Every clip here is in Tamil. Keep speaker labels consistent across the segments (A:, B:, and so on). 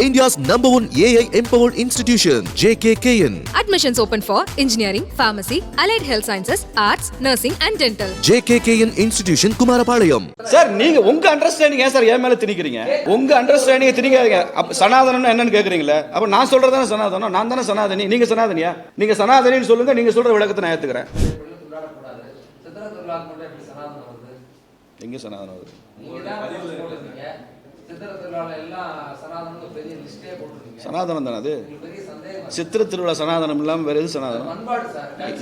A: India's #1 AI empowered institution, JKKN.
B: Admissions open for engineering, pharmacy, allied health sciences, arts, nursing and dental.
A: JKKN Institution, Kumarapalayam.
C: Sir நீங்க உங்க அண்டர்ஸ்டாண்டிங் ஏன் சார் என் மேல திணிக்கிறீங்க? உங்க அண்டர்ஸ்டாண்டிங் திணிக்காதீங்க. அப்ப சனாதனம்னா என்னன்னு கேக்குறீங்களா? அப்ப நான் சொல்றதானே சனாதனம், நான் தானே சனாதனி, நீங்க சனாதனியா? நீங்க சனாதனின்னு சொல்லுங்க, நீங்க சொல்ற விளக்கத்தை நான் ஏத்துக்கிறேன். எங்க சனாதனம் வருது? சனாதனம் தானே அது? சித்திர திருவிழா சனாதனம் இல்லாம வேற எது சனாதனம்?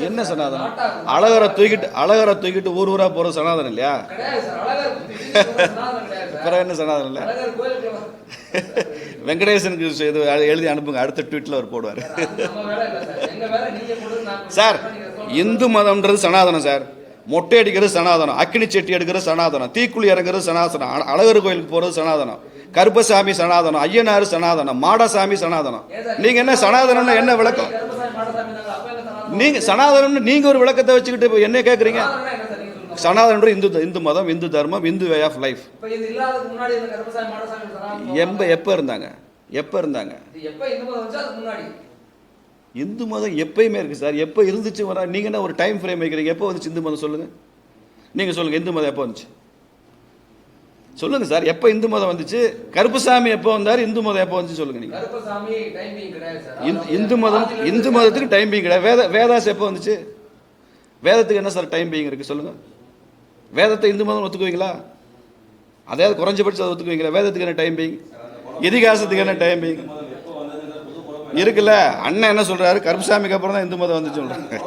C: என்ன சனாதனம்? அழகரை தூக்கிட்டு ஊர் ஊரா போற சனாதனம் இல்லையா? பிறகு என்ன சனாதனம் இல்ல? வெங்கடேசனுக்கு எழுதி அனுப்புங்க, அடுத்த ட்வீட்ல அவர் போடுவார். சார் இந்து மதம்ன்றது சனாதனம் சார். மொட்டை அடிக்கிறது சனாதனம், அக்கினி செட்டி எடுக்கிறது சனாதனம், தீக்குழி இறங்குறது சனாதனம், அழகர் கோயிலுக்கு போறது சனாதனம், கருப்பசாமி சனாதனம், ஐயனாறு சனாதனம், மாடசாமி சனாதனம். நீங்க என்ன சனாதனம்னு என்ன விளக்கம்? நீங்க சனாதனம்னு நீங்க ஒரு விளக்கத்தை வச்சுக்கிட்டு என்ன கேக்குறீங்க? சனாதனம் இந்து மதம், இந்து தர்மம், இந்து வே ஆஃப் லைஃப். எப்ப இருந்தாங்க? இந்து மதம் எப்பயுமே இருக்கு சார். எப்போ இருந்துச்சு வர நீங்க என்ன ஒரு டைம் ஃப்ரேம் வைக்கிறீங்க? எப்போ வந்துச்சு இந்து மதம் சொல்லுங்க, நீங்க சொல்லுங்க. இந்து மதம் எப்போ வந்துச்சு சொல்லுங்க சார். எப்போ இந்து மதம் வந்துச்சு? கருப்பசாமி எப்போ வந்தார்? இந்து மதம் எப்போ வந்துச்சு சொல்லுங்க. நீங்க இந்து மதத்துக்கு டைமிங் கிடையாது. வேதாஸ் எப்போ வந்துச்சு? வேதத்துக்கு என்ன சார் டைமிங் இருக்கு சொல்லுங்க. வேதத்தை இந்து மதம் ஒத்துக்குவீங்களா? அதாவது குறைஞ்சபட்சம் அதை ஒத்துக்குவீங்களா? வேதத்துக்கு என்ன டைமிங்? இதிகாசத்துக்கு என்ன டைமிங் இருக்குல்ல? அண்ணன் என்ன சொல்றாரு? கருப்பசாமிக்கு அப்புறம் தான் இந்து மதம் வந்து சொல்றாங்க.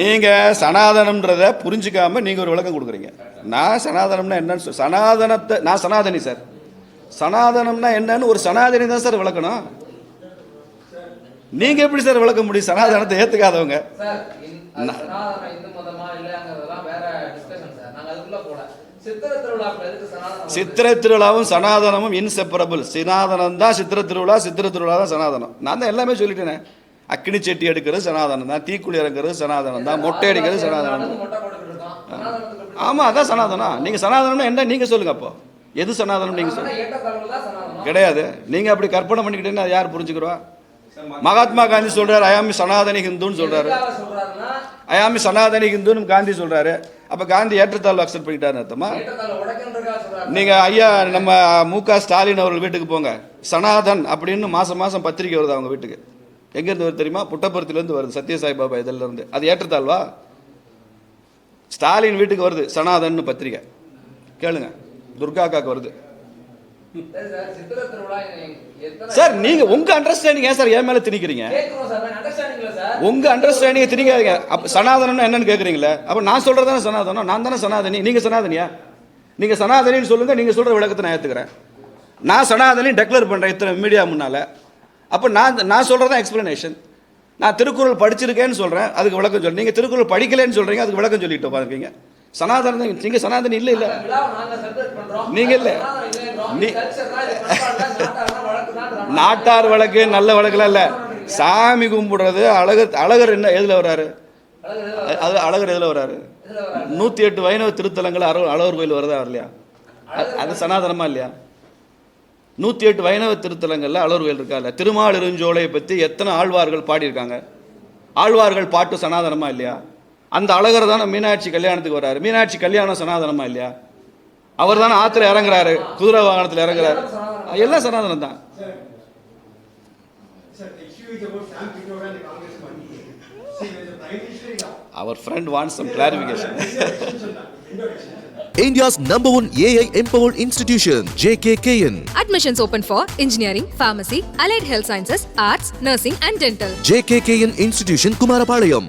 C: நீங்க சனாதனம்ன்றத புரிஞ்சுக்காம நீங்க ஒரு விளக்கம் கொடுக்குறீங்க. நான் சனாதனம்னா என்னன்னு சனாதனத்தை நான் சனாதனி சார். சனாதனம்னா என்னன்னு ஒரு சனாதனி தான் சார் விளக்கணும். நீங்க எப்படி சார் விளக்க முடியும்? சனாதனத்தை ஏத்துக்காதவங்க. சித்திரை திருவிழாவும் சனாதனமும் இன்செப்பரபிள். சனாதனம் தான் சித்திரை திருவிழா, சித்திரை திருவிழா தான் சனாதனம். நான் தான் எல்லாமே சொல்லிட்டேனே. அக்கினி செட்டி எடுக்கிறது சனாதனம் தான், தீக்குழி இறங்குறது சனாதனம் தான், மொட்டை அடிக்கிறது சனாதனம். ஆமா, அதான் சனாதனம். நீங்க சனாதனம்னா என்ன நீங்க சொல்லுங்க. அப்போ எது சனாதனம் நீங்க சொல்லுங்க. கிடையாது. நீங்க அப்படி கற்பனை பண்ணிக்கிட்டீங்கன்னா யார் புரிஞ்சுக்கிறா? மகாத்மா காந்தி சொல்றாரு ஐயாமி சனாதனி ஹிந்துன்னு சொல்றாரு. ஐயாமி சனாதனி ஹிந்துன்னு காந்தி சொல்றாரு. அப்ப காந்தி ஏற்றத்தாழ்வு அக்செப்ட் பண்ணிட்டாரு அர்த்தமா? நீங்க ஐயா நம்ம மு.க. ஸ்டாலின் அவர்கள் வீட்டுக்கு போங்க. சனாதன் அப்படின்னு மாசம் மாசம் பத்திரிக்கை வருது அவங்க வீட்டுக்கு. எங்க இருந்து வருது தெரியுமா? புட்டபர்த்தில இருந்து வருது, சத்யசாய் பாபா இதெல்லாம் இருந்து. அது ஏற்றத்தாழ்வா? ஸ்டாலின் வீட்டுக்கு வருது சனாதன் பத்திரிக்கை. கேளுங்க, துர்காக்காக்கு வருது. சார் நீங்க உங்க அண்டர்ஸ்டாண்டிங் ஏன் சார் என் மேல திணிக்கிறீங்க? உங்க அண்டர்ஸ்டாண்டிங் திணிக்காதீங்க. அப்ப சனாதனம்னா என்னன்னு கேக்குறீங்களா? அப்ப நான் சொல்றதானே சனாதனம், நான் தானே சனாதனி, நீங்க சனாதனியா? நீங்க சனாதனின்னு சொல்லுங்க, நீங்க சொல்ற விளக்கத்தை நான் ஏத்துக்கிறேன். நான் சனாதனி டிக்ளேர் பண்றேன் இத்தனை மீடியா முன்னால. அப்ப நான் சொல்றதா எக்ஸ்பிளனேஷன். நான் திருக்குறள் படிச்சிருக்கேன்னு சொல்றேன், அதுக்கு விளக்கம் சொல்றேன். நீங்க திருக்குறள் படிக்கலன்னு சொல்றீங்க, அதுக்கு விளக்கம் சொல்லிட்டு பாருங்க. சனாதனம் நீங்க சனாதனி இல்ல இல்ல நீங்க இல்ல. நாட்டார் வழக்கு நல்ல வழக்குலாம் இல்ல. சாமி கும்பிடுறது அழகர் என்ன எதுல வர்றாரு? அழகர் எதுல வர்றாரு? 108 வைணவ திருத்தலங்கள் அழகர் கோயில் வருதா வரலையா? அது சனாதனமா இல்லையா? 108 வைணவ திருத்தலங்கள்ல அழகர் கோயில் இருக்கா இல்ல? திருமாலிருஞ்சோலையை பத்தி எத்தனை ஆழ்வார்கள் பாடியிருக்காங்க? ஆழ்வார்கள் பாட்டு சனாதனமா இல்லையா? அந்த அழகர் தானே மீனாட்சி கல்யாணத்துக்கு வர்றாரு. மீனாட்சி கல்யாணம் சனாதனமா இல்லையா? அவர் தானே ஆத்துல இறங்குறாரு, குதிரை வாகனத்தில் இறங்குறாரு. எல்லாம் சனாதனம் தான். Our friend wants some clarification.
A: India's #1 AI empowered institution, JKKN.
B: Admissions open for engineering, pharmacy, allied health sciences, arts, nursing and dental.
A: JKKN Institution, Kumarapalayam.